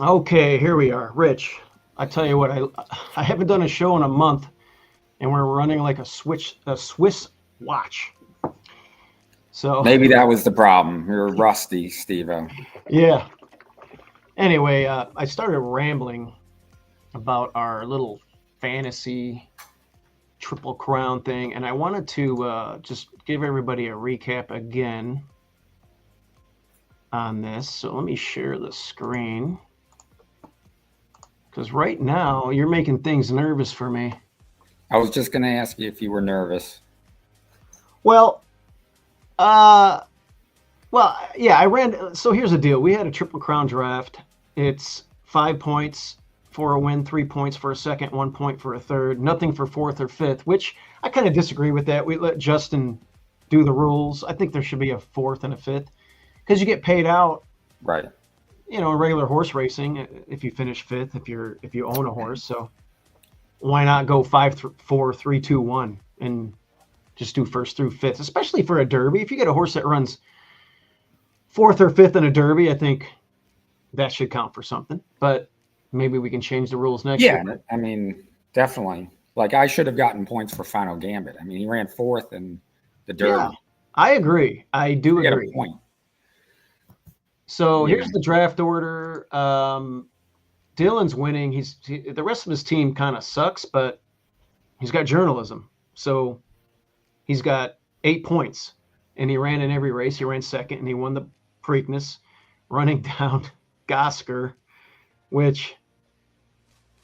Okay, here we are. Rich, I tell you what, I haven't done a show in a month, and we're running like a Swiss watch. So Maybe that was the problem. You're rusty, Steve-O. yeah. Anyway, I started rambling about our little fantasy triple crown thing, and I wanted to just give everybody a recap again on this. So let me share the screen. Because right now you're making things nervous for me. I was just going to ask you if you were nervous. Well, yeah, I ran. So here's the deal: we had a triple crown draft. It's 5 points for a win, 3 points for a second, 1 point for a third, nothing for fourth or fifth. Which I kind of disagree with that. We let Justin do the rules. I think there should be a fourth and a fifth because you get paid out. Right. In regular horse racing, if you finish fifth, if you own a horse, so why not go 5, 4, 3, 2, 1, and just do first through fifth, especially for a derby. If you get a horse that runs fourth or fifth in a derby, I think that should count for something. But maybe we can change the rules next year. Yeah, I mean, definitely. Like I should have gotten points for Final Gambit. I mean, he ran fourth in the derby. Yeah, I agree. I do He agree. had a point. So here's the draft order. Dylan's winning. The rest of his team kind of sucks, but he's got journalism. So he's got 8 points, and he ran in every race. He ran second, and he won the Preakness, running down Gosker, which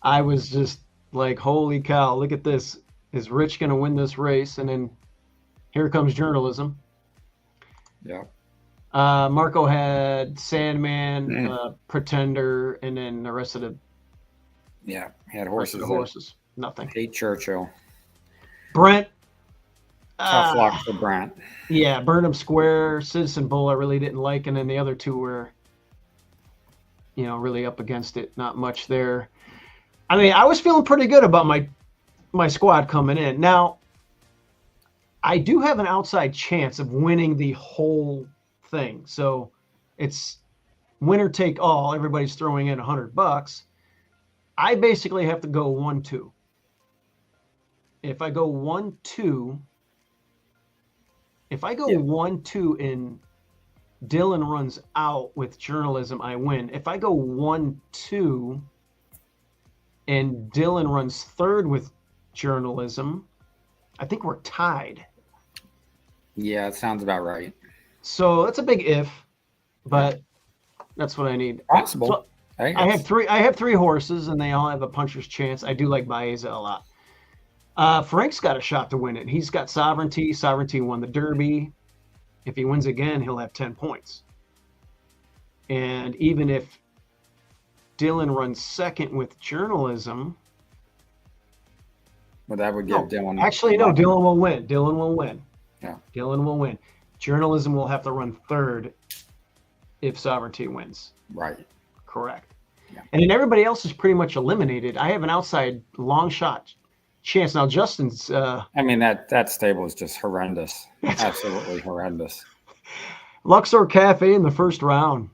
I was just like, holy cow, look at this. Is Rich going to win this race? And then here comes journalism. Yeah. Marco had Sandman, Pretender, and then the rest of the he had horses. Nothing. Hate Churchill. Brent. Tough luck for Brent. Yeah, Burnham Square, Citizen Bull I really didn't like, and then the other two were, really up against it. Not much there. I mean, I was feeling pretty good about my squad coming in. Now, I do have an outside chance of winning the whole thing. So it's winner take all. Everybody's throwing in $100. I basically have to go 1-2. If I go 1-2, and Dylan runs out with journalism, I win. If I go 1-2 and Dylan runs third with journalism, I think we're tied. Yeah, it sounds about right. So that's a big if, but that's what I need. Possible. So I have three horses, and they all have a puncher's chance. I do like Baeza a lot. Frank's got a shot to win it. He's got Sovereignty. Sovereignty won the Derby. If he wins again, he'll have 10 points. And even if Dylan runs second with journalism, well, that would give Dylan. Actually, no. Dylan will win. Yeah. Dylan will win. Journalism will have to run third if Sovereignty wins. Right. Correct. Yeah. And then everybody else is pretty much eliminated. I have an outside long shot chance. Now, Justin's... I mean, that stable is just horrendous. Absolutely horrendous. Luxor Cafe in the first round.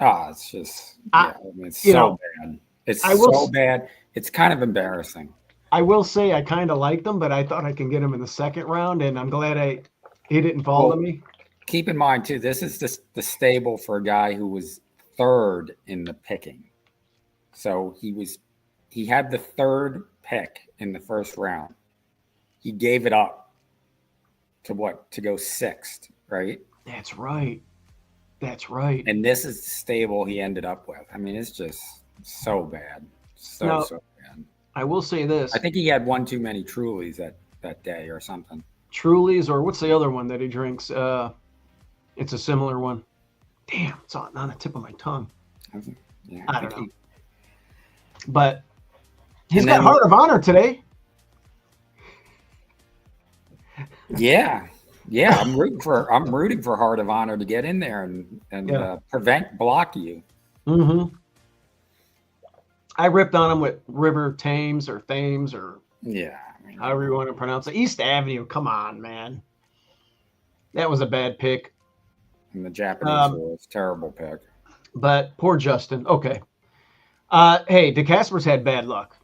It's just... it's so bad. It's so bad. It's kind of embarrassing. I will say I kind of like them, but I thought I can get him in the second round, and I'm glad he didn't fall to me. Keep in mind, too, this is the stable for a guy who was third in the picking. So he had the third pick in the first round. He gave it up to go sixth, right? That's right. And this is the stable he ended up with. I mean, it's just so bad. So bad. I will say this. I think he had one too many Trulies that day or something. Trulies, or what's the other one that he drinks? It's a similar one. Damn, it's on the tip of my tongue. Yeah, I don't know. But he's got Heart of Honor today. Yeah. I'm rooting for Heart of Honor to get in there and block you. Mm-hmm. I ripped on him with River Thames or however you want to pronounce it. East Avenue. Come on, man. That was a bad pick. And the Japanese was a terrible pick. But poor Justin. Okay. Hey, DeCasper's had bad luck.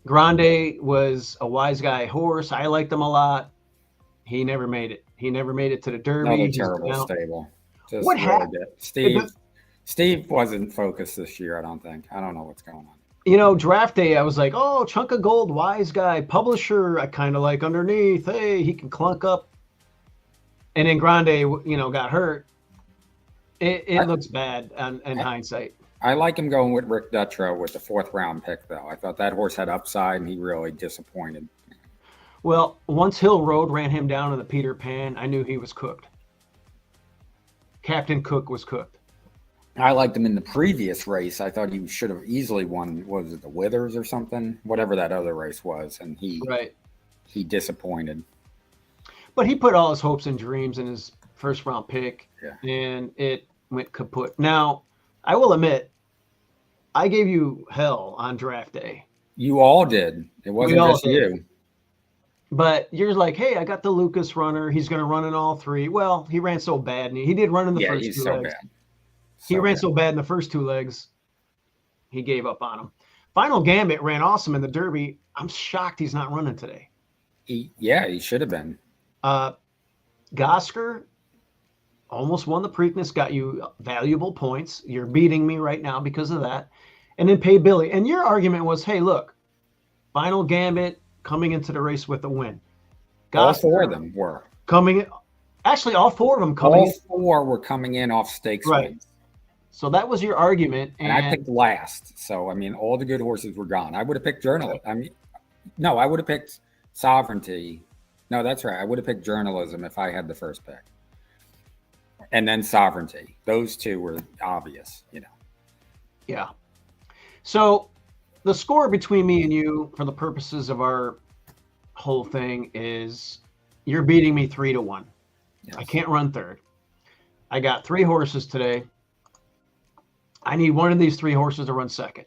Grande was a wise guy horse. I liked him a lot. He never made it. He never made it to the Another Derby. He's terrible down. stable. Just What really happened? good. Steve wasn't focused this year, I don't think. I don't know what's going on. Draft day, I was like, oh, chunk of gold, wise guy, publisher. I kind of like underneath. Hey, he can clunk up. And then Grande, got hurt. It looks bad in hindsight. I like him going with Rick Dutrow with the 4th round pick, though. I thought that horse had upside, and he really disappointed. Well, once Hill Road ran him down in the Peter Pan, I knew he was cooked. Captain Cook was cooked. I liked him in the previous race. I thought he should have easily won. Was it the Withers or something? Whatever that other race was, and he disappointed. But he put all his hopes and dreams in his first round pick, and it went kaput. Now, I will admit, I gave you hell on draft day. You all did. It wasn't just you. But you're like, hey, I got the Lucas runner. He's going to run in all 3. Well, he ran so bad. And he did run in the first 2 legs. Bad. He ran so bad in the first 2 legs, he gave up on him. Final Gambit ran awesome in the Derby. I'm shocked he's not running today. He should have been. Gosker almost won the Preakness, got you valuable points. You're beating me right now because of that. And then Pay Billy. And your argument was, hey, look, Final Gambit coming into the race with a win. Gosker, all 4 of them were. Coming in. Actually, all 4 of them coming in. All 4 were coming in off stakes wins. So that was your argument. And I picked last. So, I mean, all the good horses were gone. I would have picked Journalism. I would have picked Sovereignty. No, that's right. I would have picked Journalism if I had the first pick. And then Sovereignty. Those 2 were obvious, Yeah. So the score between me and you, for the purposes of our whole thing, is you're beating me 3-1. Yes. I can't run third. I got 3 horses today. I need one of these 3 horses to run second.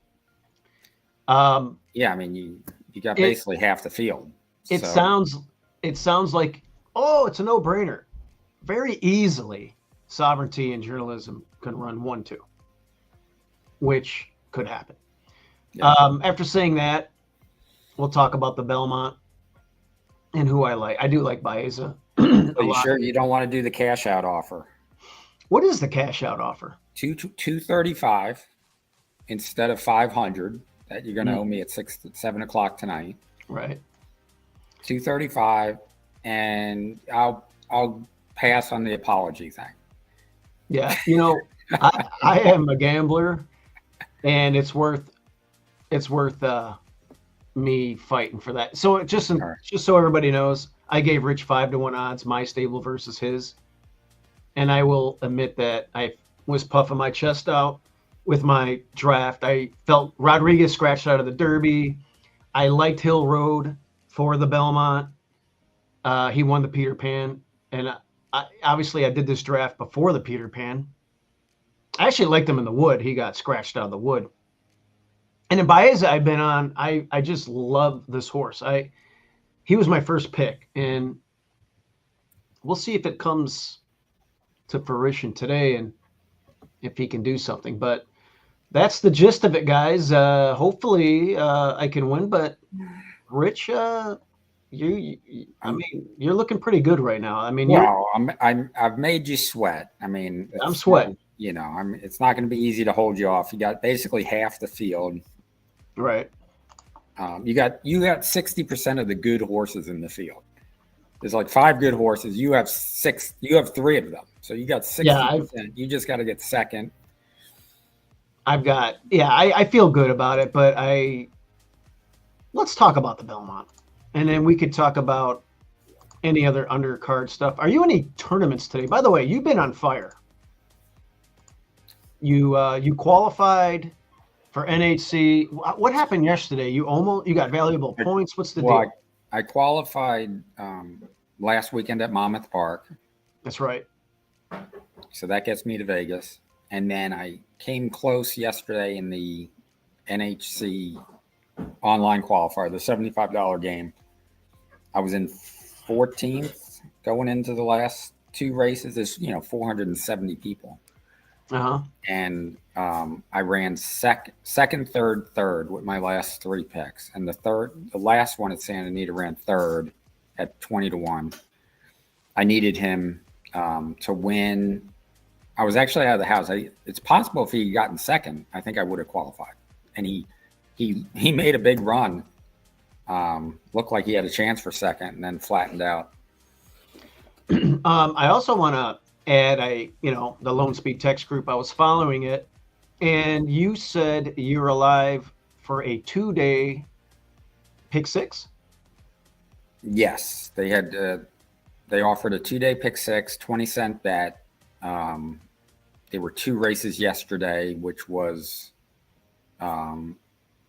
I mean, you got basically half the field. It sounds like, oh, it's a no-brainer. Very easily, Sovereignty and Journalism can run 1-2, which could happen. Yeah. After saying that, we'll talk about the Belmont and who I like. I do like Baeza. Are you sure you don't want to do the cash out offer? What is the cash out offer? 235 instead of 500 that you're going to owe me at 7 o'clock tonight. Right. 235, and I'll pass on the apology thing. Yeah, I am a gambler, and it's worth me fighting for that. So just so everybody knows, I gave Rich 5-1 odds, my stable versus his, and I will admit that I was puffing my chest out with my draft. I felt Rodriguez scratched out of the Derby. I liked Hill Road for the Belmont. He won the Peter Pan, and obviously I did this draft before the Peter Pan. I actually liked him in the Wood. He got scratched out of the Wood. And in Baeza, I've been on. I just love this horse. He was my first pick, and we'll see if it comes to fruition today and if he can do something. But that's the gist of it, guys. Hopefully I can win. But Rich, you're looking pretty good right now. I mean, I've made you sweat. I mean, I'm sweating. It's not going to be easy to hold you off. You got basically half the field. Right. You got 60% of the good horses in the field. There's like 5 good horses. You have 6. You have 3 of them. So you got 60%. Yeah, you just got to get second. I feel good about it, but let's talk about the Belmont, and then we could talk about any other undercard stuff. Are you in any tournaments today? By the way, you've been on fire. You qualified for NHC. What happened yesterday? You got valuable points. What's the deal? I qualified last weekend at Monmouth Park. That's right. So that gets me to Vegas. And then I came close yesterday in the NHC online qualifier, the $75 game. I was in 14th going into the last 2 races. There's 470 people. Uh-huh. And I ran second, third with my last three picks, and the last one at Santa Anita ran third at 20-1. I needed him to win. I was actually out of the house. It's possible if he had gotten second, I think I would have qualified. And he made a big run. Looked like he had a chance for second, and then flattened out. I also want to add, the Lone Speed text group. I was following it, and you said you're alive for a 2-day pick six. Yes, they had. They offered a 2-day pick six, 20-cent bet. There were 2 races yesterday, which was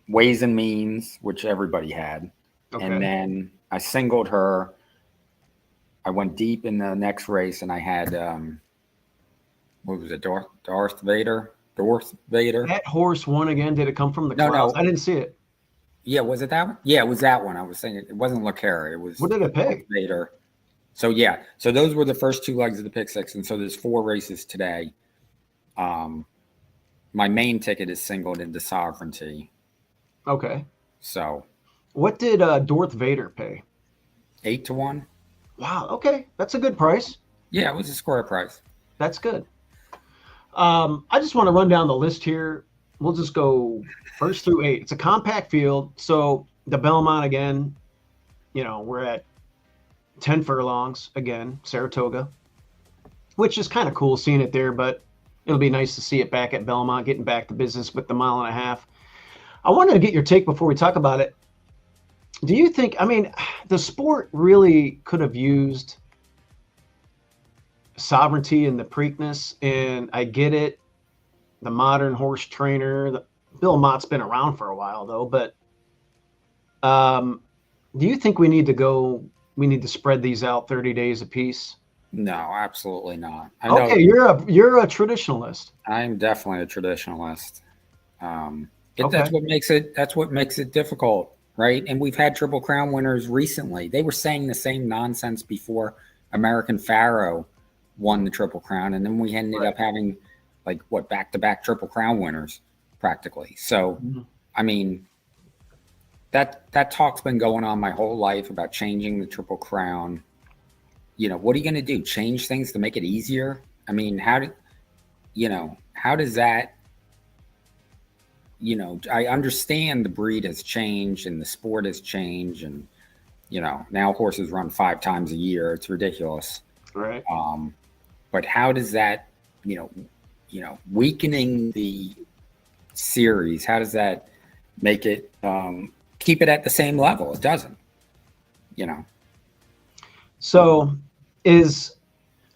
Ways and Means, which everybody had. Okay. And then I singled her. I went deep in the next race, and I had what was it? Darth Vader. That horse won again. Did it come from the clouds? No. I didn't see it. Yeah, was it that one? Yeah, it was that one. I was thinking it wasn't LeCarre. It was. What did it pay? Darth Vader. So yeah, so those were the first 2 legs of the pick six, and so there's 4 races today. My main ticket is singled into Sovereignty. Okay. So, what did Darth Vader pay? 8-1. Wow. Okay, that's a good price. Yeah, it was a square price. That's good. I just want to run down the list here. We'll just go 1st through 8. It's a compact field, so the Belmont again. We're at 10 furlongs again, Saratoga, which is kind of cool seeing it there, but it'll be nice to see it back at Belmont, getting back to business with the 1.5 miles. I wanted to get your take before we talk about it. Do you think, the sport really could have used Sovereignty and the Preakness, and I get it, the modern horse trainer, Belmont's been around for a while though, but do you think we need to spread these out 30 days apiece? No, absolutely not. Okay, you're a traditionalist. I'm definitely a traditionalist. That's what makes it difficult, right? And we've had Triple Crown winners recently. They were saying the same nonsense before American Pharaoh won the Triple Crown, and then we ended up having back-to-back Triple Crown winners practically. So, that talk's been going on my whole life about changing the Triple Crown. What are you going to do? Change things to make it easier? How does that? I understand the breed has changed and the sport has changed, and now horses run 5 times a year. It's ridiculous. Right. But how does that, weakening the series? How does that make it keep it at the same level? It doesn't. So,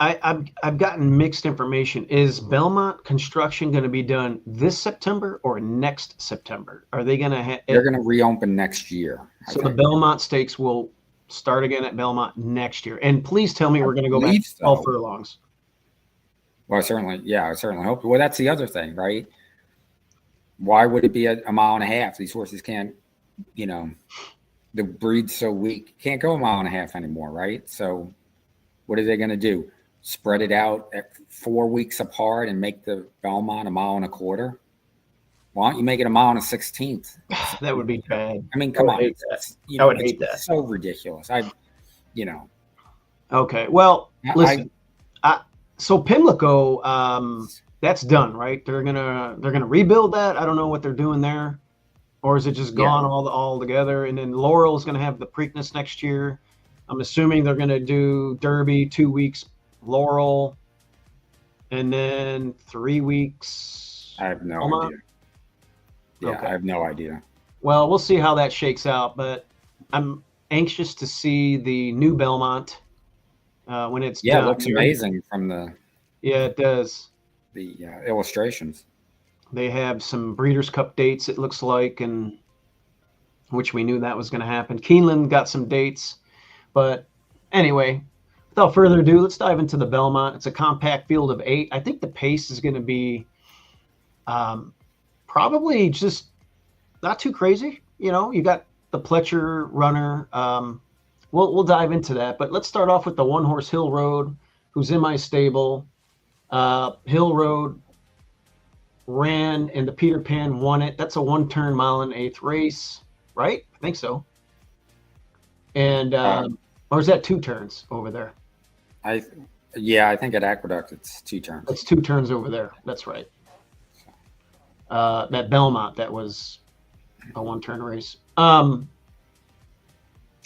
I've gotten mixed information. Is Belmont construction going to be done this September or next September? Are they going to? They're going to reopen next year. So the Belmont Stakes will start again at Belmont next year. And please tell me we're going to go back to all furlongs. Well, I certainly hope. Well, that's the other thing, right? Why would it be a 1.5 miles? These horses can't, the breed's so weak, can't go 1.5 miles anymore, right? So what are they going to do? Spread it out at 4 weeks apart and make the Belmont 1.25 miles? Why don't you make it 1.16 miles? That would be bad. Come on. I would hate that. So ridiculous. Okay. Well, listen. So Pimlico, that's done, right? They're gonna rebuild that. I don't know what they're doing there, or is it just gone all together? And then Laurel is gonna have the Preakness next year. I'm assuming they're gonna do Derby 2 weeks, Laurel, and then 3 weeks. I have no idea. Yeah, okay. I have no idea. Well, we'll see how that shakes out, but I'm anxious to see the new Belmont when it's done. It looks amazing from the. Yeah, it does. The illustrations. They have some Breeders' Cup dates, it looks like, and which we knew that was going to happen. Keeneland got some dates, but anyway, without further ado, let's dive into the Belmont. It's a compact field of 8. I think the pace is going to be probably just not too crazy. You got the Pletcher runner. We'll dive into that, but let's start off with the one horse Hill Road, who's in my stable. Hill Road ran in the Peter Pan, won it. That's a 1-turn mile and eighth race, right? I think so. And or is that 2 turns over there? I think at Aqueduct it's 2 turns. It's 2 turns over there. That's right. That Belmont, that was a 1-turn race. I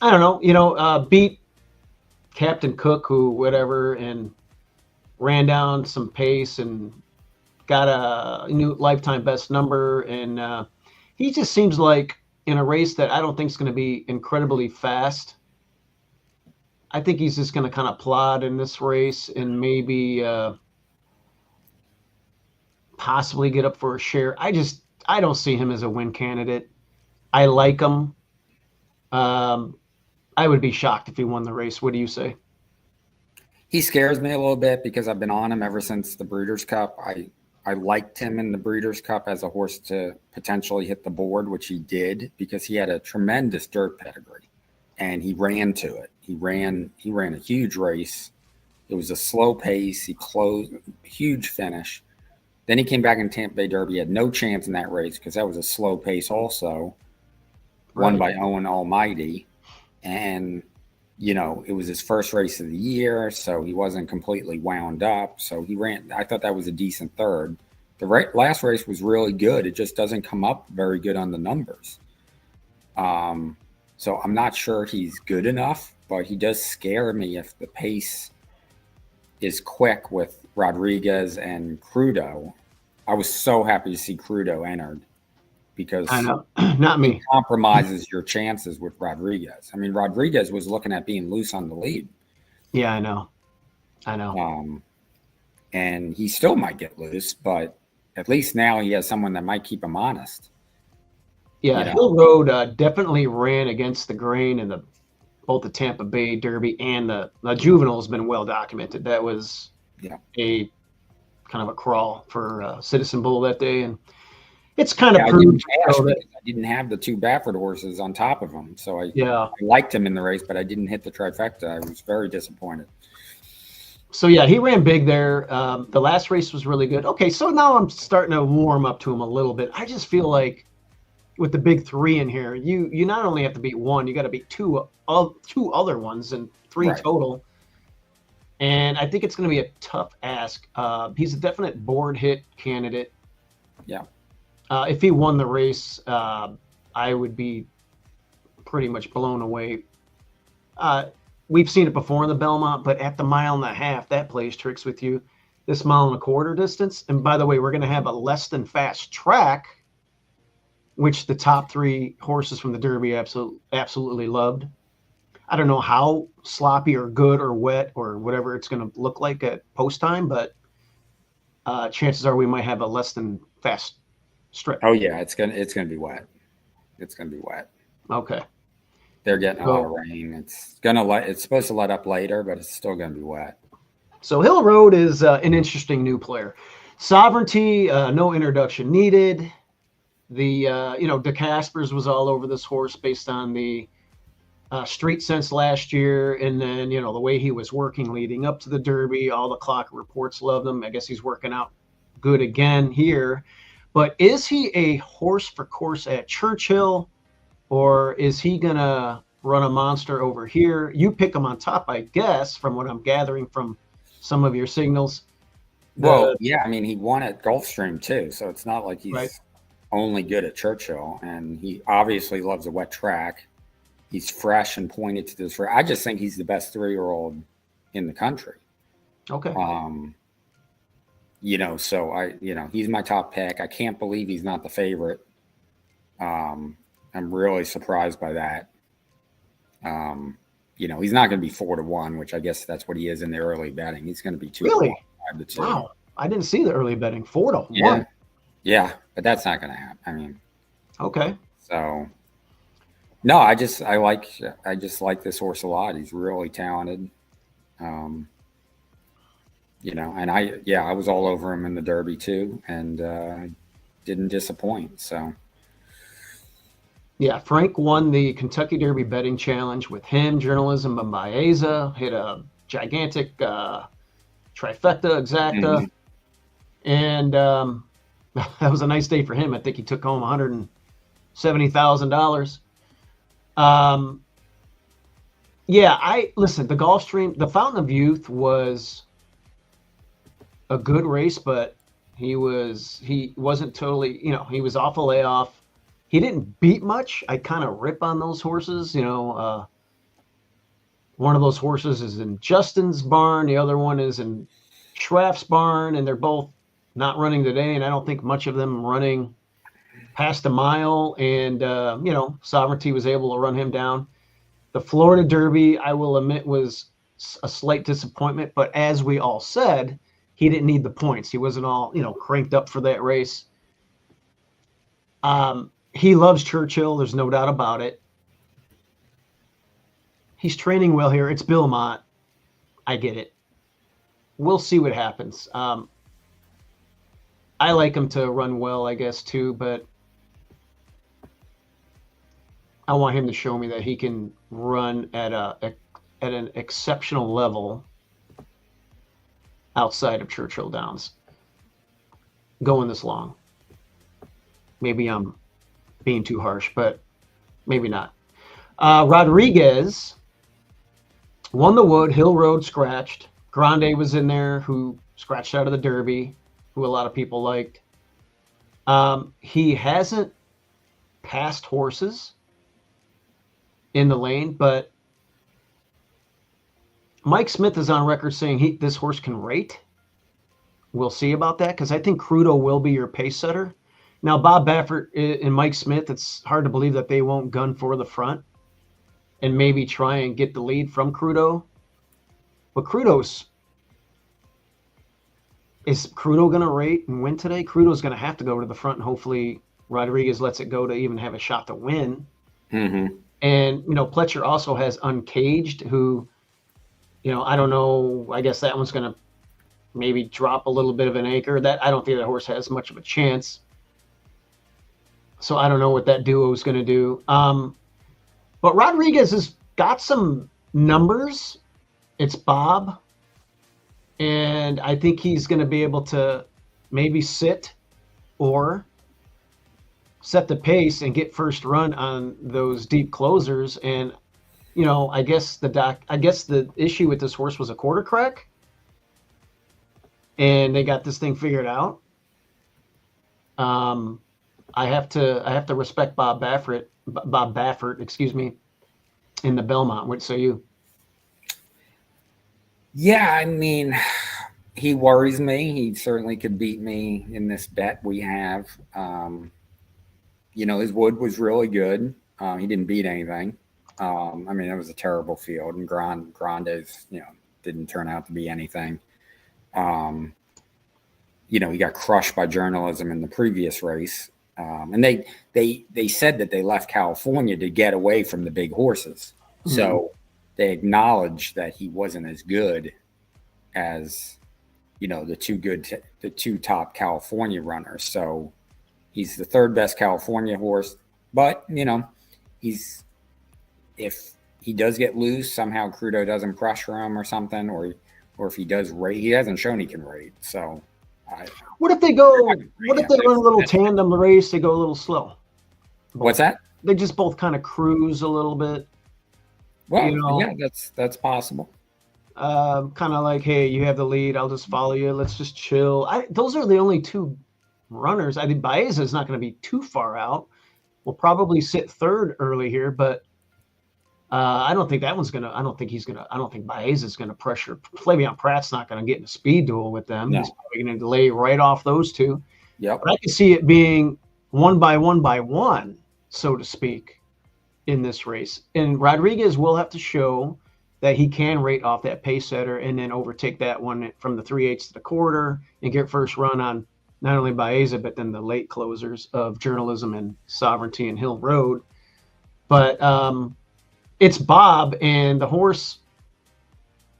don't know. Beat Captain Cook, who whatever, and ran down some pace and got a new lifetime best number. And he just seems like in a race that I don't think is going to be incredibly fast. I think he's just going to kind of plod in this race and maybe possibly get up for a share. I don't see him as a win candidate. I like him. I would be shocked if he won the race. What do you say? He scares me a little bit because I've been on him ever since the Breeders' Cup. I liked him in the Breeders' Cup as a horse to potentially hit the board, which he did because he had a tremendous dirt pedigree, and he ran to it. He ran a huge race. It was a slow pace. He closed, huge finish. Then he came back in Tampa Bay Derby. He had no chance in that race because that was a slow pace also, won by Owen Almighty. And, it was his first race of the year, so he wasn't completely wound up. So he ran. I thought that was a decent third. The last race was really good. It just doesn't come up very good on the numbers. So I'm not sure he's good enough, but he does scare me if the pace is quick with Rodriguez and Crudo. I was so happy to see Crudo entered because I know, not me. He compromises your chances with Rodriguez. I mean, Rodriguez was looking at being loose on the lead. Yeah, I know. And he still might get loose, but at least now he has someone that might keep him honest. Yeah, Hill Road definitely ran against the grain in both the Tampa Bay Derby and the Juvenile has been well documented. That was a kind of a crawl for Citizen Bull that day, and it's kind of proved I didn't have the 2 Baffert horses on top of him, so I liked him in the race, but I didn't hit the trifecta. I was very disappointed. So he ran big there. The last race was really good. Okay, so now I'm starting to warm up to him a little bit. I just feel like with the big 3 in here, you not only have to beat one, you got to beat two other ones and 3 total. And I think it's going to be a tough ask. He's a definite board hit candidate. Yeah. If he won the race, I would be pretty much blown away. We've seen it before in the Belmont, but at the 1.5 miles, that plays tricks with you. This 1.25 mile distance. And by the way, we're going to have a less than fast track, which the top 3 horses from the Derby absolutely loved. I don't know how sloppy or good or wet or whatever it's going to look like at post time, but chances are we might have a less than fast stretch. Oh yeah, it's gonna be wet. It's gonna be wet. Okay. They're getting a lot of rain. It's supposed to let up later, but it's still gonna be wet. So Hill Road is an interesting new player. Sovereignty, no introduction needed. The De Caspers was all over this horse based on the street sense last year, and then the way he was working leading up to the Derby. All the clock reports loved him. I guess he's working out good again here. But is he a horse for course at Churchill, or is he gonna run a monster over here? You pick him on top, I guess, from what I'm gathering from some of your signals. Well, yeah, I mean, he won at Gulfstream too, so it's not like he's only good at Churchill, and he obviously loves a wet track. He's fresh and pointed to this. I just think he's the best 3-year-old in the country. Okay. So he's my top pick. I can't believe he's not the favorite. I'm really surprised by that. He's not going to be 4-1, which I guess that's what he is in the early betting. He's going to be 2 really? 5-2. Wow. I didn't see the early betting 4-1. Yeah, but that's not going to happen. I mean, okay. So no, I just like this horse a lot. He's really talented. And I was all over him in the Derby too, and didn't disappoint. So yeah, Frank won the Kentucky Derby betting challenge with him, Journalism and Baeza, hit a gigantic trifecta exacta. And That was a nice day for him. I think he took home $170,000. Um, yeah, listen. The Gulfstream, the Fountain of Youth was a good race, but he wasn't totally. He was off a layoff. He didn't beat much. I kind of rip on those horses. One of those horses is in Justin's barn. The other one is in Schraff's barn, and they're both not running today. And I don't think much of them running past a mile. And Sovereignty was able to run him down. The Florida Derby, I will admit, was a slight disappointment. But as we all said, he didn't need the points. He wasn't all cranked up for that race. He loves Churchill. There's no doubt about it. He's training well here. It's Belmont. I get it. We'll see what happens. I like him to run well, I guess, too, but I want him to show me that he can run at an exceptional level outside of Churchill Downs going this long. Maybe I'm being too harsh, but maybe not. Rodriguez won the Wood. Hill Road scratched. Grande was in there, who scratched out of the Derby, who a lot of people liked. He hasn't passed horses in the lane, but Mike Smith is on record saying this horse can rate. We'll see about that, because I think Crudo will be your pace setter. Now, Bob Baffert and Mike Smith, it's hard to believe that they won't gun for the front and maybe try and get the lead from Crudo. But is Crudo going to rate and win today? Crudo's going to have to go to the front, and hopefully Rodriguez lets it go to even have a shot to win. Mm-hmm. And, Pletcher also has Uncaged, who, I don't know. I guess that one's going to maybe drop a little bit of an anchor. I don't think that horse has much of a chance. So I don't know what that duo is going to do. But Rodriguez has got some numbers. It's Bob. And I think he's going to be able to maybe sit or set the pace and get first run on those deep closers. And, I guess the issue with this horse was a quarter crack. And they got this thing figured out. I have to respect Bob Baffert, excuse me, in the Belmont. What say you? Yeah, I mean, he worries me. He certainly could beat me in this bet we have. His Wood was really good. He didn't beat anything. It was a terrible field, and Grande's, didn't turn out to be anything. He got crushed by journalism in the previous race. And they said that they left California to get away from the big horses. Mm-hmm. So they acknowledged that he wasn't as good as, the two top California runners. So he's the third best California horse. But, if he does get loose, somehow Crudo doesn't pressure him or something, or if he does rate, he hasn't shown he can rate. So what if they run a little tandem race? They go a little slow. What's that? They just both kind of cruise a little bit. Well, yeah, that's possible. Kind of like, hey, you have the lead. I'll just follow you. Let's just chill. Those are the only two runners. I think Baeza is not going to be too far out. We'll probably sit third early here, but I don't think that one's gonna. I don't think Baeza's gonna pressure. Flavien Prat's not gonna get in a speed duel with them. No. He's probably gonna lay right off those two. Yeah, I can see it being one by one, so to speak, in this race. And Rodriguez will have to show that he can rate off that pace setter and then overtake that one from the 3/8 to the quarter and get first run on not only Baeza but then the late closers of Journalism and Sovereignty and Hill Road. But it's Bob, and the horse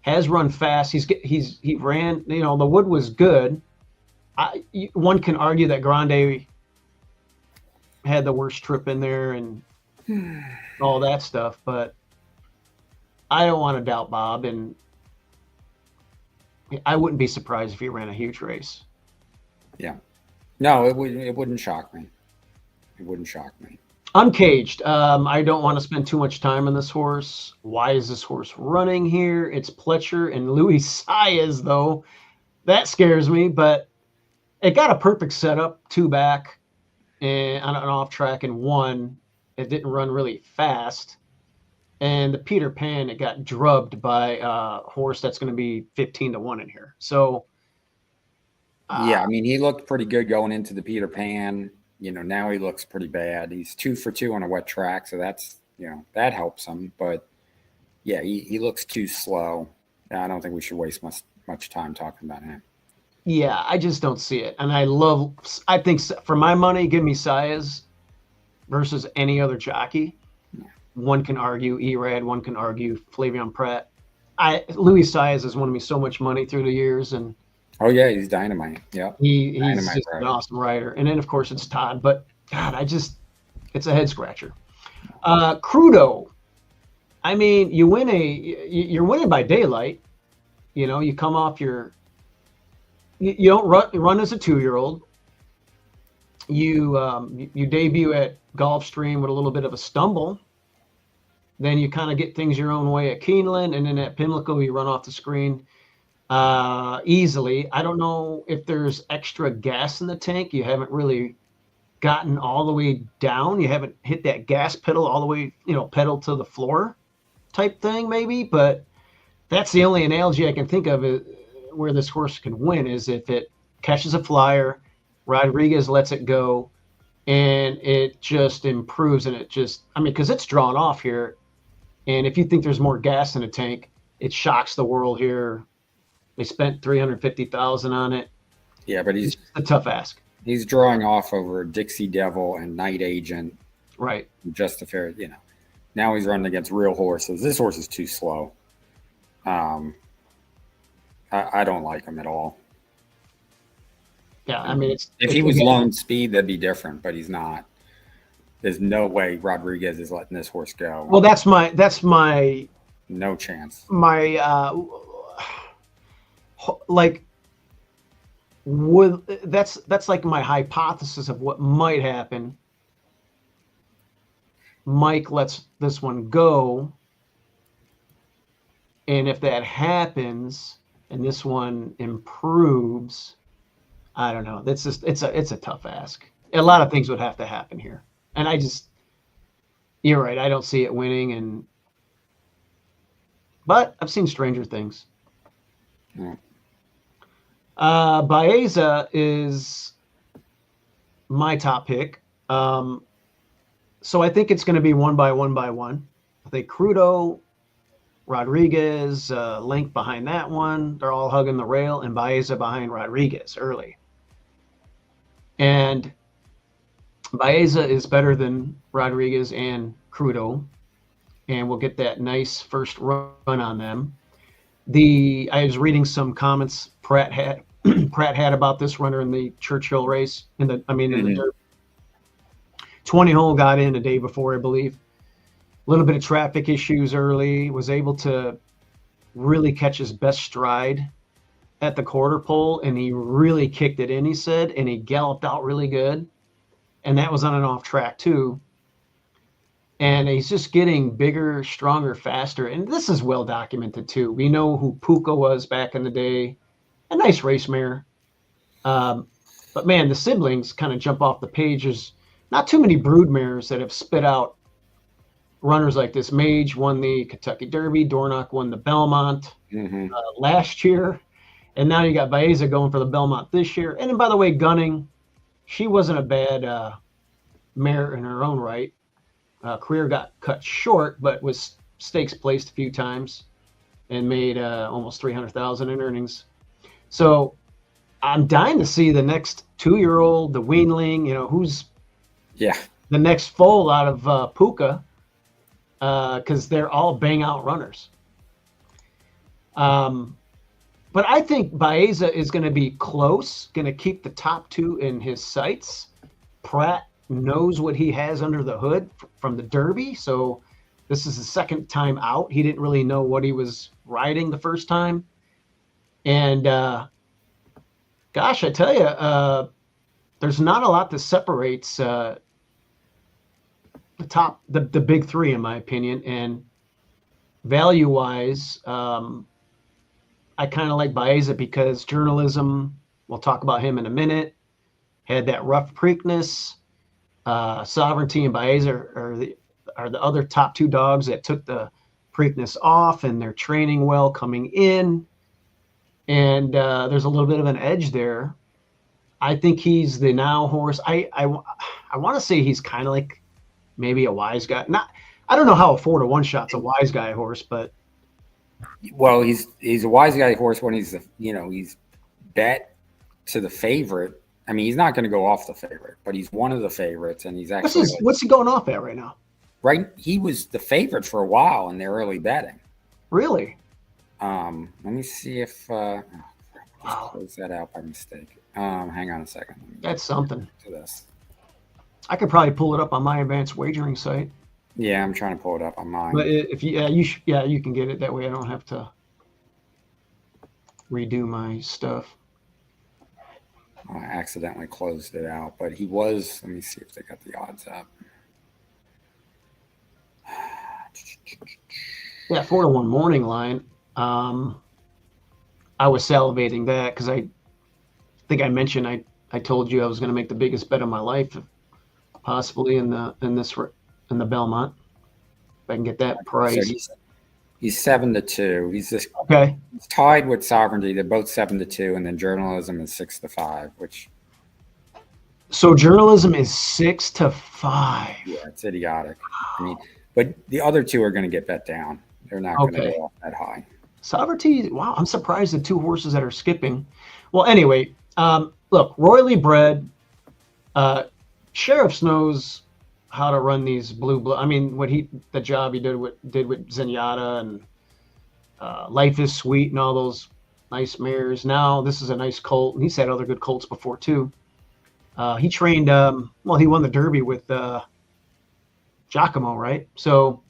has run fast. He ran. The Wood was good. One can argue that Grande had the worst trip in there and all that stuff, but I don't want to doubt Bob, and I wouldn't be surprised if he ran a huge race. Yeah. No, it wouldn't shock me. It wouldn't shock me. Uncaged. I don't want to spend too much time on this horse. Why is this horse running here? It's Pletcher and Louis Saez, though. That scares me, but it got a perfect setup, 2 back, and on an off track and 1. It didn't run really fast. And the Peter Pan, it got drubbed by a horse that's going to be 15-1 in here. So, yeah, I mean, he looked pretty good going into the Peter Pan. Now he looks pretty bad. He's 2 for 2 on a wet track, so that's that helps him. But yeah, he looks too slow. I don't think we should waste much time talking about him. Yeah, I just don't see it. And I think for my money, give me Saez versus any other jockey. Yeah. One can argue Erad, one can argue Flavion Pratt. Louis Saez has won me so much money through the years, and oh yeah, he's dynamite. Yeah, he's just an awesome rider. And then of course it's Todd, but God, it's a head scratcher. Crudo. I mean, you're winning by daylight. You come off you don't run as a 2-year-old. You debut at Gulfstream with a little bit of a stumble. Then you kind of get things your own way at Keeneland, and then at Pimlico you run off the screen easily. I don't know if there's extra gas in the tank. You haven't really gotten all the way down. You haven't hit that gas pedal all the way, pedal to the floor type thing maybe. But that's the only analogy I can think of where this horse can win is if it catches a flyer, Rodriguez lets it go, and it just improves. And because it's drawn off here. And if you think there's more gas in the tank, it shocks the world here. They spent $350,000 on it. Yeah, but it's a tough ask. He's drawing off over Dixie Devil and Night Agent. Right. Just a fair, Now he's running against real horses. This horse is too slow. I don't like him at all. Yeah, I mean, if he was lone speed, that'd be different, but he's not. There's no way Rodriguez is letting this horse go. Well, that's my no chance. My that's like my hypothesis of what might happen. Mike lets this one go, and if that happens and this one improves, I don't know. It's a tough ask. A lot of things would have to happen here, and you're right. I don't see it winning, but I've seen stranger things. Yeah. Baeza is my top pick. So I think it's going to be 1 by 1 by 1. I think Crudo, Rodriguez, Link behind that one. They're all hugging the rail, and Baeza behind Rodriguez early. And Baeza is better than Rodriguez and Crudo, and we'll get that nice first run on them. I was reading some comments Pratt had about this runner in the Churchill race. In the Derby. 20 hole got in a day before, I believe. A little bit of traffic issues early. Was able to really catch his best stride at the quarter pole, and he really kicked it in, he said, and he galloped out really good. And that was on an off track too. And he's just getting bigger, stronger, faster. And this is well documented too. We know who Puka was back in the day. A nice race mare. But man, the siblings kind of jump off the page. There's not too many brood mares that have spit out runners like this. Mage won the Kentucky Derby. Dornoch won the Belmont last year. And now you got Baeza going for the Belmont this year. And then, by the way, Gunning, she wasn't a bad mare in her own right. Career got cut short, but was stakes placed a few times and made almost $300,000 in earnings. So I'm dying to see the next 2-year-old, the weanling, who's the next foal out of Puka, because they're all bang out runners. But I think Baeza is going to be close, going to keep the top 2 in his sights. Pratt knows what he has under the hood from the Derby, so this is the second time out. He didn't really know what he was riding the first time. And gosh, I tell you, there's not a lot that separates the big three, in my opinion. And value wise, I kind of like Baeza because journalism, we'll talk about him in a minute, had that rough Preakness. Sovereignty and Baeza are the other top two dogs that took the Preakness off, and they're training well coming in. And there's a little bit of an edge there. I think he's the now horse. I want to say he's kind of like maybe a wise guy. Not, I don't know how a 4-to-1 shot's a wise guy horse, but well, he's a wise guy horse when he's he's bet to the favorite. I mean, he's not going to go off the favorite, but he's one of the favorites, and he's actually what's he going off at right now? Right, he was the favorite for a while in their early betting. Really? Let me see if close that out by mistake. Hang on a second. That's something. To this, I could probably pull it up on my advanced wagering site. Yeah, I'm trying to pull it up on mine. But if you can get it that way. I don't have to redo my stuff. I accidentally closed it out, but he was. Let me see if they got the odds up. Yeah, 4-to-1 morning line. I was salivating that because I think I mentioned I told you I was going to make the biggest bet of my life, possibly in the Belmont. If I can get that price. So he's 7-2. He's just okay. He's tied with Sovereignty. They're both 7-2, and then Journalism is 6-5. So Journalism is 6-5. Yeah, it's idiotic. I mean, but the other two are going to get bet down. They're not going to go off that high. Sovereignty. Wow, I'm surprised the two horses that are skipping. Well, anyway, look, royally bred. Sheriffs knows how to run these blue. I mean, the job he did with Zenyatta and Life is Sweet and all those nice mares. Now this is a nice colt, and he's had other good colts before too. He trained. He won the Derby with Giacomo, right? So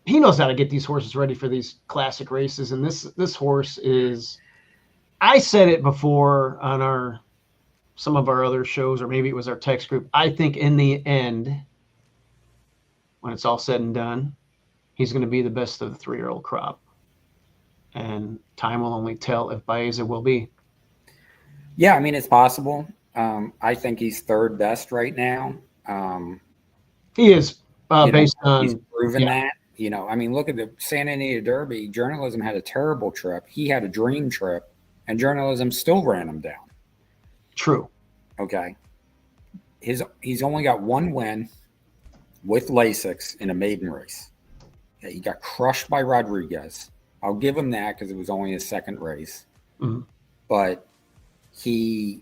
he knows how to get these horses ready for these classic races. And this horse is. I said it before on some of our other shows, or maybe it was our text group. I think in the end, when it's all said and done, he's going to be the best of the 3-year-old crop. And time will only tell if Baeza will be. Yeah, I mean, it's possible. I think he's third best right now. He is based on. He's proven that. I mean, look at the Santa Anita Derby. Journalism had a terrible trip. He had a dream trip, and Journalism still ran him down. True. Okay. He's only got one win with Lasix in a maiden race. Yeah, he got crushed by Rodriguez. I'll give him that because it was only his second race. Mm-hmm. But he's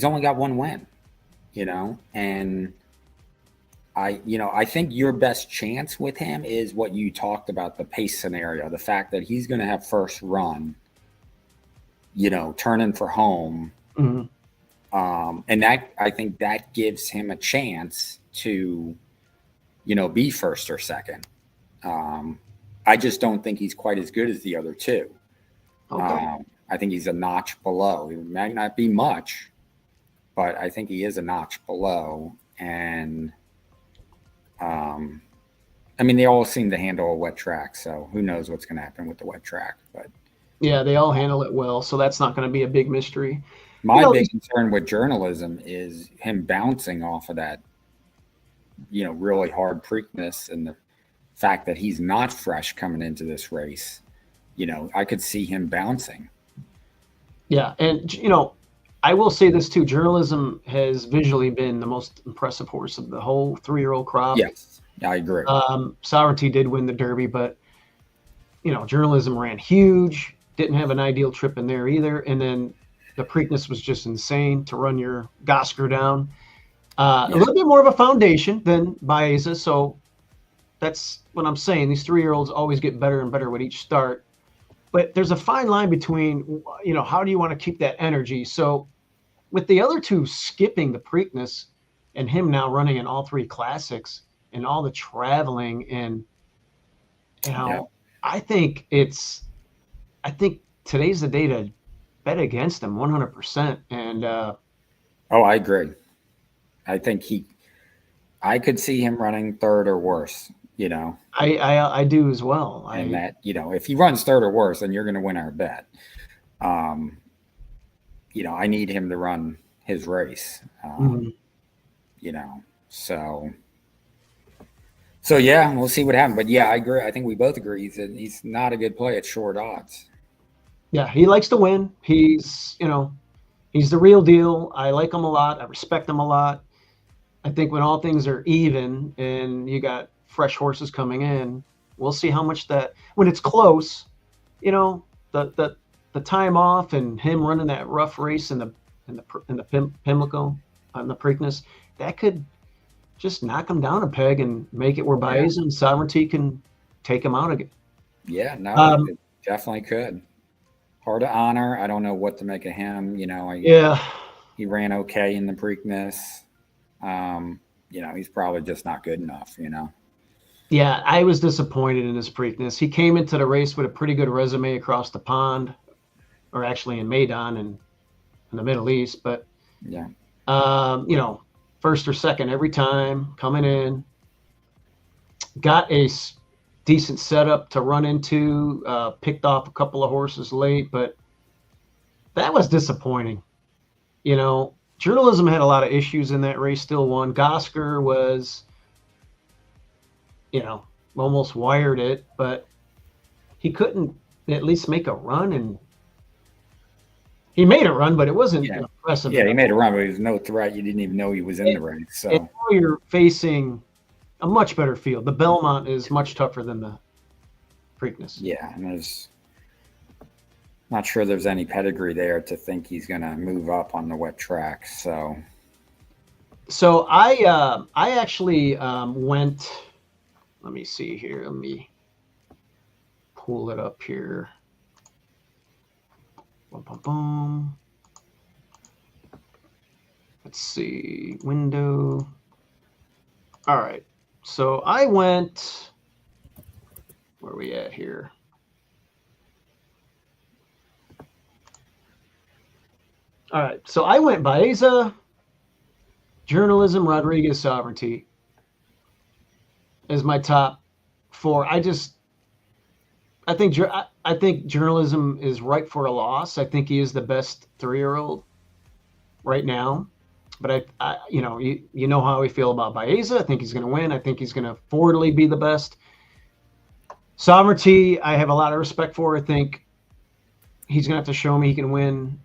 only got one win, and I think your best chance with him is what you talked about, the pace scenario, the fact that he's going to have first run, turning for home. Mm-hmm. And that, I think that gives him a chance to, be first or second. I just don't think he's quite as good as the other two. Okay. I think he's a notch below. He might not be much, but I think he is a notch below. And, they all seem to handle a wet track. So who knows what's going to happen with the wet track, but yeah, they all handle it well. So that's not going to be a big mystery. My big concern with Journalism is him bouncing off of that, really hard Preakness, and the fact that he's not fresh coming into this race. I could see him bouncing. Yeah. And, I will say this too. Journalism has visually been the most impressive horse of the whole 3-year-old crop. Yes, I agree. Sovereignty did win the Derby, but, Journalism ran huge, didn't have an ideal trip in there either. And then the Preakness was just insane to run your Gosker down. A little bit more of a foundation than Baeza. So that's what I'm saying. These 3-year-olds always get better and better with each start. But there's a fine line between, how do you want to keep that energy? So with the other two skipping the Preakness and him now running in all 3 classics and all the traveling and, I think today's the day to bet against him 100%. And Oh, I agree. I think I could see him running third or worse, I do as well. and that, if he runs third or worse, then you're going to win our bet. Um, I need him to run his race, Mhm. you know, so, yeah, we'll see what happens. But yeah, I agree. I think we both agree he's not a good play at short odds. Yeah, he likes to win. He's the real deal. I like him a lot. I respect him a lot. I think when all things are even and you got fresh horses coming in, we'll see how much that when it's close, the time off and him running that rough race in the Pimlico on the Preakness, that could just knock him down a peg and make it where Baeza and Sovereignty can take him out again. Yeah, no, it definitely could. Hard to honor. I don't know what to make of him. Yeah. He ran okay in the Preakness. He's probably just not good enough. Yeah, I was disappointed in his Preakness. He came into the race with a pretty good resume across the pond, or actually in Medan and in the Middle East. But yeah, first or second every time coming in, got a decent setup to run into, picked off a couple of horses late, but that was disappointing. Journalism had a lot of issues in that race, still won. Gosker was, almost wired it, but he couldn't at least make a run, and he made a run, but it wasn't impressive. Yeah, he made a run, but he was no threat. You didn't even know he was in the race. So and now you're facing a much better field. The Belmont is much tougher than the Preakness. Yeah, and there's not sure there's any pedigree there to think he's going to move up on the wet track. So I actually went. Let me see here. Let me pull it up here. Boom, boom, boom. Let's see. Window. All right. So I went. Where are we at here? All right. So I went Baeza, Journalism, Rodriguez, Sovereignty as my top four. I think Journalism is ripe for a loss. I think he is the best 3-year-old right now. But you know how I feel about Baeza. I think he's going to win. I think he's going to forwardly be the best. Sovereignty, I have a lot of respect for. I think he's going to have to show me he can win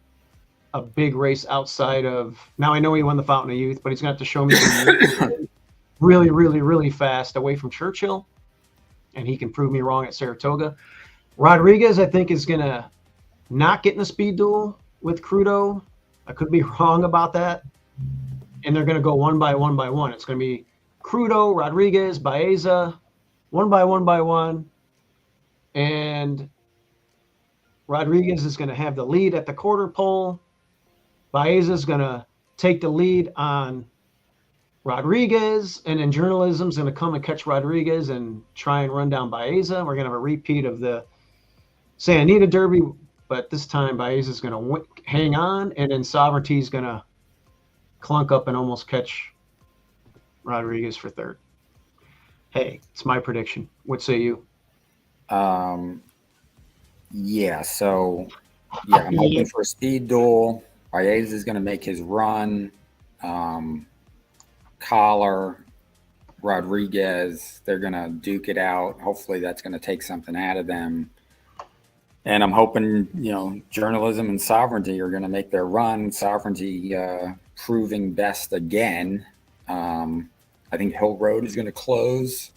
a big race outside of. Now I know he won the Fountain of Youth, but he's going to have to show me really, really, really fast away from Churchill, and he can prove me wrong at Saratoga. Rodriguez, I think, is going to not get in a speed duel with Crudo. I could be wrong about that. And they're going to go one by one. It's going to be Crudo, Rodriguez, Baeza, one by one. And Rodriguez is going to have the lead at the quarter pole. Baeza is going to take the lead on Rodriguez, and then Journalism's going to come and catch Rodriguez and try and run down Baeza. We're going to have a repeat of the Santa Anita Derby, but this time Baeza is going to hang on, and then Sovereignty is going to clunk up and almost catch Rodriguez for third. Hey, it's my prediction. What say you? Yeah, so I'm hoping for a speed duel. Baeza is going to make his run. Collar, Rodriguez, they're going to duke it out. Hopefully that's going to take something out of them. And I'm hoping, Journalism and Sovereignty are going to make their run. Sovereignty proving best again. I think Hill Road is going to close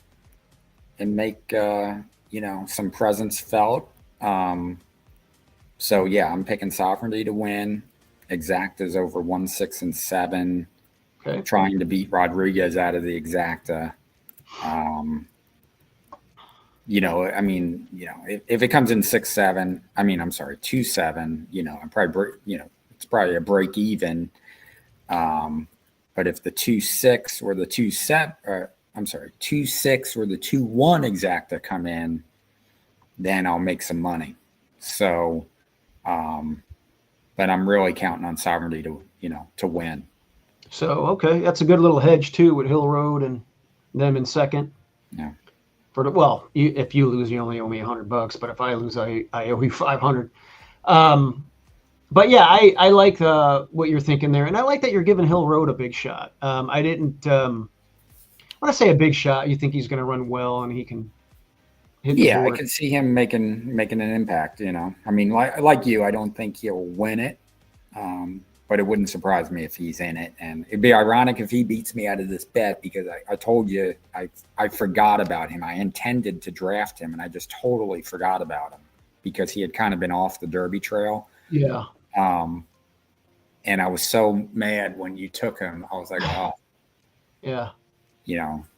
and make, some presence felt. So, yeah, I'm picking Sovereignty to win. Exacta is over 1, 6, and 7. Okay. Trying to beat Rodriguez out of the Exacta. If it comes in 6-7, 2-7, I'm probably, it's probably a break even. But if the 2-6 or the 2-7, 2-6 or the 2-1 Exacta come in, then I'll make some money. So, but I'm really counting on Sovereignty to win. So okay, that's a good little hedge too with Hill Road and them in second. Yeah. For the well, if you lose, you only owe me $100, but if I lose, I owe you 500. Um, but yeah, I like what you're thinking there, and I like that you're giving Hill Road a big shot. I didn't. When I say a big shot, you think he's going to run well and he can hit the Yeah, I board. can see him making an impact. I mean, like you, I don't think he'll win it, but it wouldn't surprise me if he's in it. And it'd be ironic if he beats me out of this bet because I told you I forgot about him. I intended to draft him, and I just totally forgot about him because he had kind of been off the Derby trail. Yeah. And I was so mad when you took him. I was like, oh, Yeah.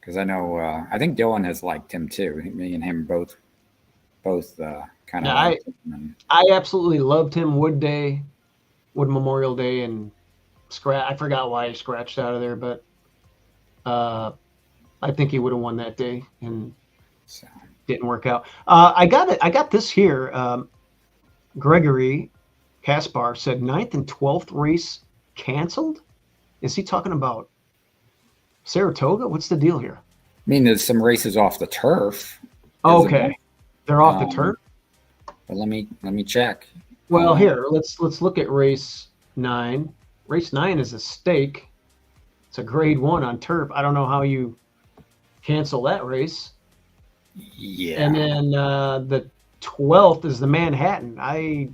Because I know I think Dylan has liked him too. Me and him both kind of Yeah, liked him. I absolutely loved him Wood Memorial Day, and I forgot why he scratched out of there, but I think he would have won that day, and So didn't work out. I got this here. Gregory Kaspar said 9th and 12th race canceled. Is he talking about Saratoga? What's the deal here? I mean, there's some races off the turf. Okay, they're off the turf. But let me check. Well, here let's look at race 9. Race 9 is a stake. It's a grade 1 on turf. I don't know how you cancel that race. Yeah. And then the 12th is the Manhattan. I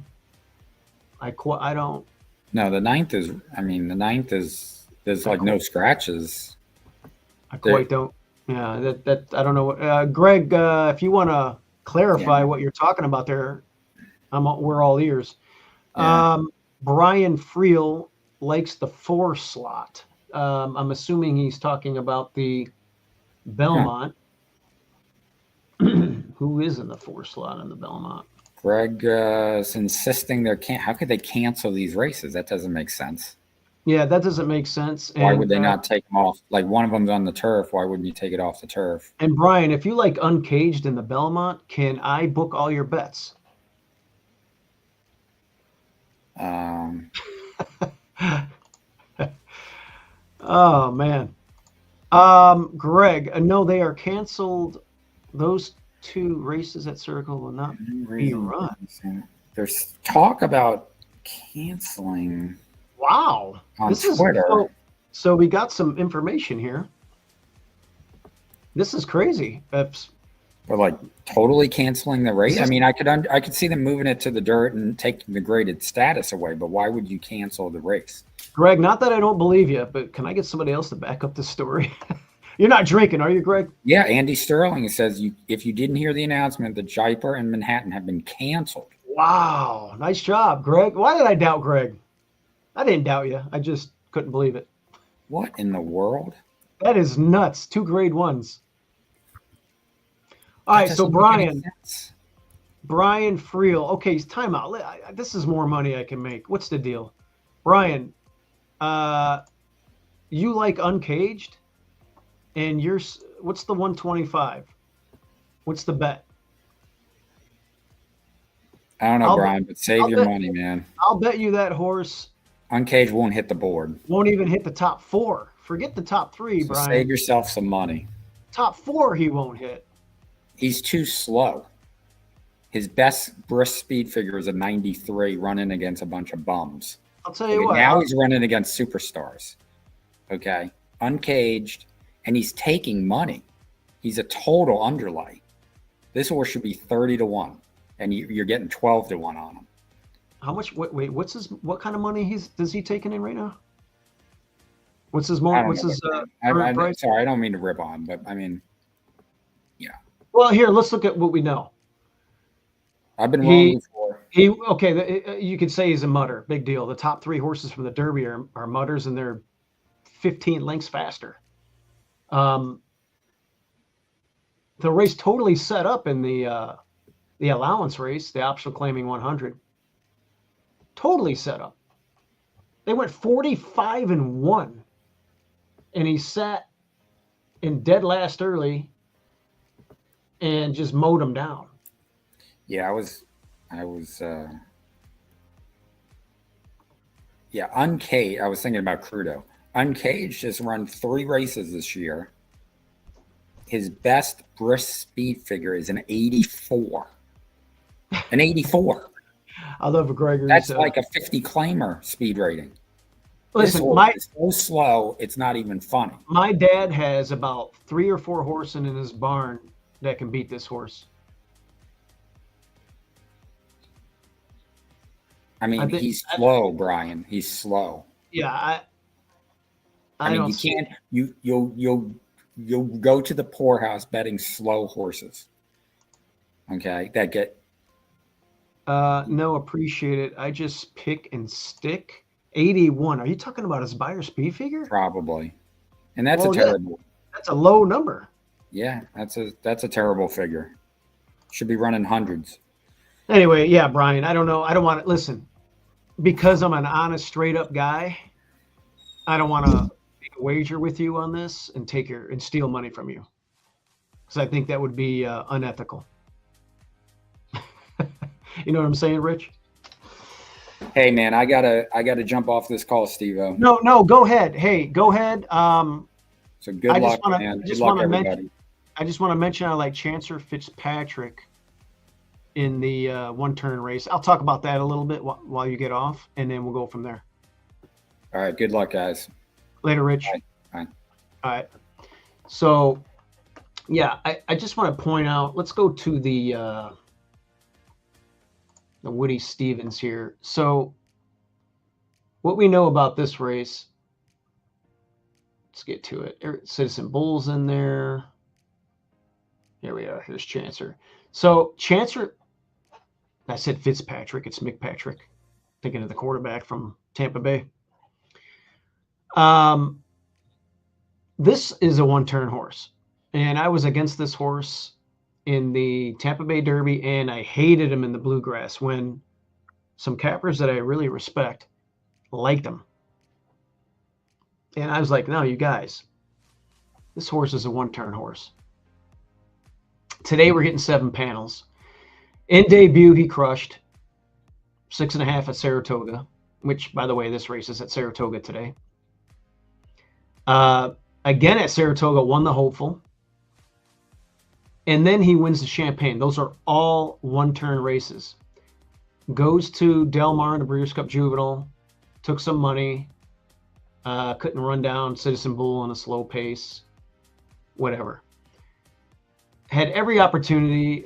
don't. No, the 9th is. I mean, the 9th is. There's like no scratches. I quite don't. Yeah, that I don't know what. Greg, if you want to clarify what you're talking about there, we're all ears. Yeah. Brian Friel likes the 4 slot. I'm assuming he's talking about the Belmont. Who is in the 4 slot in the Belmont? Greg is insisting how could they cancel these races? That doesn't make sense. Yeah, that doesn't make sense. Why would they not take them off? Like one of them's on the turf. Why wouldn't you take it off the turf? And Brian, if you like Uncaged in the Belmont, can I book all your bets? Oh man. Greg, no, they are canceled. Those 2 races at Circle will not be run. There's talk about canceling. Wow. On Twitter. So we got some information here. This is crazy. But like totally canceling the race. I mean, I could see them moving it to the dirt and taking the graded status away. But why would you cancel the race? Greg, not that I don't believe you, but can I get somebody else to back up this story? You're not drinking, are you, Greg? Yeah, Andy Sterling says if you didn't hear the announcement, the Jaipur and Manhattan have been canceled. Wow, nice job, Greg. Why did I doubt Greg? I didn't doubt you. I just couldn't believe it. What in the world? That is nuts. 2 grade 1s. All right, so Brian Friel. Okay, time out. This is more money I can make. What's the deal? Brian, you like Uncaged? And what's the 125? What's the bet? I don't know, Brian, but save your money, man. I'll bet you that horse Uncaged won't hit the board. Won't even hit the top 4. Forget the top 3, So Brian. save yourself some money. Top 4 he won't hit. He's too slow. His best brisk speed figure is a 93 running against a bunch of bums. I'll tell you what. Now he's running against superstars. Okay. Uncaged. And he's taking money. He's a total underlight. This horse should be 30-1. And you're getting 12-1 on him. How much? Wait. What kind of money does he taking in right now? What's his price? Sorry, I don't mean to rip on, but I mean, yeah. Well, here, let's look at what we know. I've been wrong before. You could say he's a mutter. Big deal. The top 3 horses from the Derby are mutters, and they're 15 lengths faster. The race totally set up in the allowance race, the optional claiming 100. Totally set up. They went 45-1, and he sat in dead last early and just mowed him down. Yeah, Uncaged. I was thinking about Crudo. Uncaged has run 3 races this year. His best brisk speed figure is an 84. An 84. I love Gregory's. That's like a 50 claimer speed rating. Listen, this horse is so slow, it's not even funny. My dad has about 3 or 4 horses in his barn that can beat this horse. I mean, he's slow, Brian. He's slow. Yeah, I mean, you can't. You'll go to the poorhouse betting slow horses. Okay, that get. No, appreciate it. I just pick and stick. 81. Are you talking about his buyer speed figure? Probably, and that's a terrible. That's a low number. Yeah, that's a terrible figure. Should be running hundreds. Anyway, yeah, Brian. I don't know. I don't want to listen because I'm an honest, straight up guy. I don't want to make a wager with you on this and and steal money from you because I think that would be unethical. You know what I'm saying, Rich? Hey man, I gotta jump off this call, Steve-O. No, go ahead. Hey, go ahead. So good luck, man. Good luck, everybody. I just want to mention I like Chancer Fitzpatrick in the one-turn race. I'll talk about that a little bit while you get off, and then we'll go from there. All right. Good luck, guys. Later, Rich. Bye. All right. So, yeah, I just want to point out. Let's go to the Woody Stevens here. So, what we know about this race. Let's get to it. Citizen Bull's in there. Here we are. Here's Chancer. So Chancer, I said Fitzpatrick. It's McPatrick. Thinking of the quarterback from Tampa Bay. This is a one-turn horse. And I was against this horse in the Tampa Bay Derby, and I hated him in the Bluegrass when some cappers that I really respect liked him. And I was like, no, you guys, this horse is a one-turn horse. Today we're getting 7 panels. In debut, he crushed 6.5 at Saratoga, which, by the way, this race is at Saratoga today. Again at Saratoga, won the Hopeful. And then he wins the Champagne. Those are all one-turn races. Goes to Del Mar in the Breeders' Cup Juvenile. Took some money. Couldn't run down Citizen Bull on a slow pace. Whatever. Had every opportunity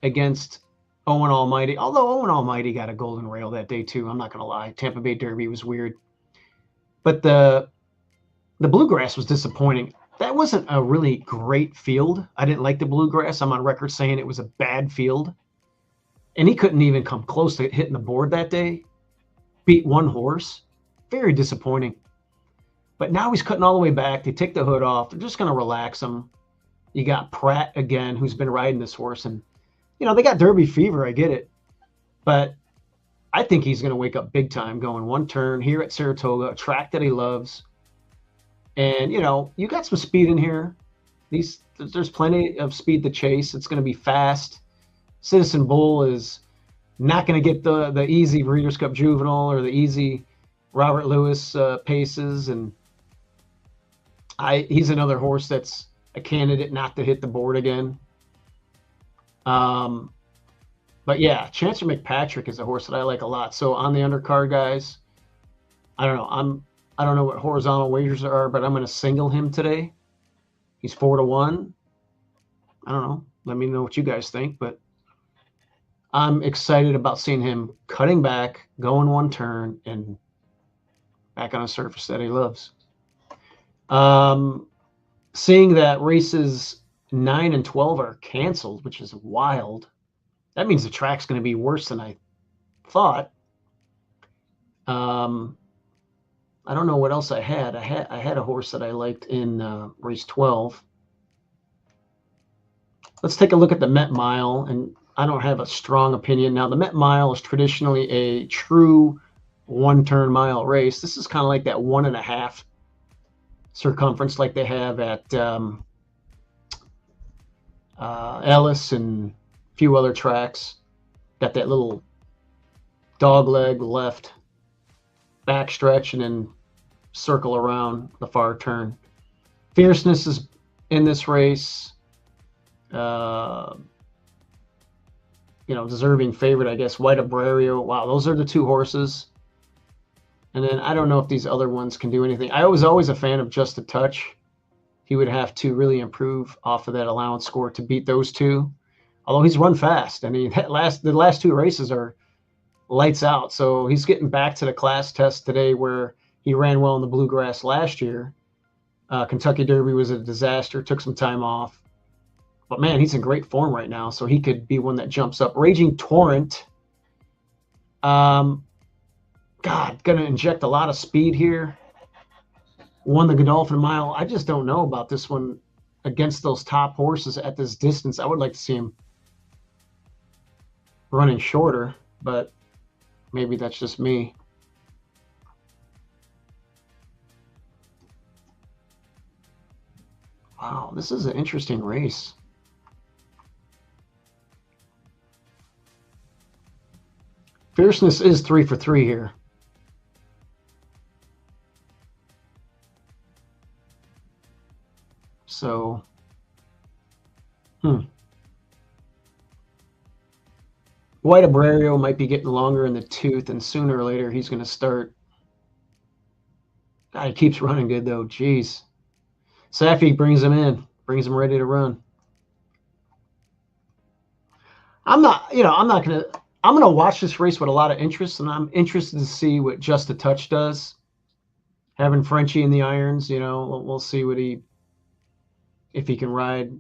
against Owen Almighty. Although Owen Almighty got a golden rail that day too. I'm not going to lie. Tampa Bay Derby was weird. But the Bluegrass was disappointing. That wasn't a really great field. I didn't like the Bluegrass. I'm on record saying it was a bad field. And he couldn't even come close to hitting the board that day. Beat one horse. Very disappointing. But now he's cutting all the way back. They take the hood off. They're just going to relax him. You got Pratt again, who's been riding this horse. And, you know, they got Derby fever. I get it. But I think he's going to wake up big time going one turn here at Saratoga, a track that he loves. And, you know, you got some speed in here. There's plenty of speed to chase. It's going to be fast. Citizen Bull is not going to get the easy Breeders' Cup Juvenile or the easy Robert Lewis paces. And he's another horse that's a candidate not to hit the board again. But yeah, Chancer McPatrick is a horse that I like a lot. So on the undercard, guys, I don't know. I don't know what horizontal wagers are, but I'm going to single him today. He's 4-1. I don't know. Let me know what you guys think, but I'm excited about seeing him cutting back, going one turn, and back on a surface that he loves. Seeing that races 9 and 12 are canceled, which is wild. That means the track's going to be worse than I thought. I don't know what else I had. I had a horse that I liked in race 12. Let's take a look at the Met Mile, and I don't have a strong opinion. Now, the Met Mile is traditionally a true one-turn mile race. This is kind of like that 1.5 circumference like they have at Ellis and a few other tracks. Got that little dog leg left back stretch and then circle around the far turn. Fierceness is in this race. Deserving favorite, I guess. White Abrario. Wow, those are the two horses. And then I don't know if these other ones can do anything. I was always a fan of Just a Touch. He would have to really improve off of that allowance score to beat those two. Although he's run fast. I mean, the last two races are lights out. So he's getting back to the class test today where he ran well in the Bluegrass last year. Kentucky Derby was a disaster, took some time off. But, man, he's in great form right now, so he could be one that jumps up. Raging Torrent. God, going to inject a lot of speed here. Won the Godolphin Mile. I just don't know about this one against those top horses at this distance. I would like to see him running shorter, but maybe that's just me. Wow, this is an interesting race. Fierceness is 3 for 3 here. So, White Abrario might be getting longer in the tooth, and sooner or later he's going to start. God, he keeps running good, though. Jeez. Safi brings him in, brings him ready to run. I'm going to watch this race with a lot of interest, and I'm interested to see what Just a Touch does. Having Frenchie in the irons, we'll see if he can ride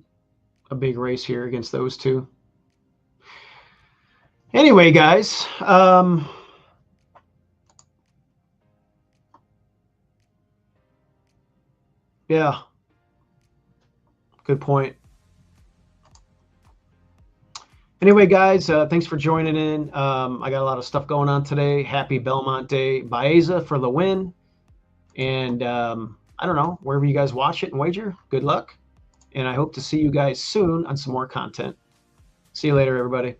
a big race here against those two. Anyway, guys, yeah, good point. Anyway, guys, thanks for joining in. I got a lot of stuff going on today. Happy Belmont Day. Baeza for the win. And I don't know, wherever you guys watch it and wager, good luck. And I hope to see you guys soon on some more content. See you later, everybody.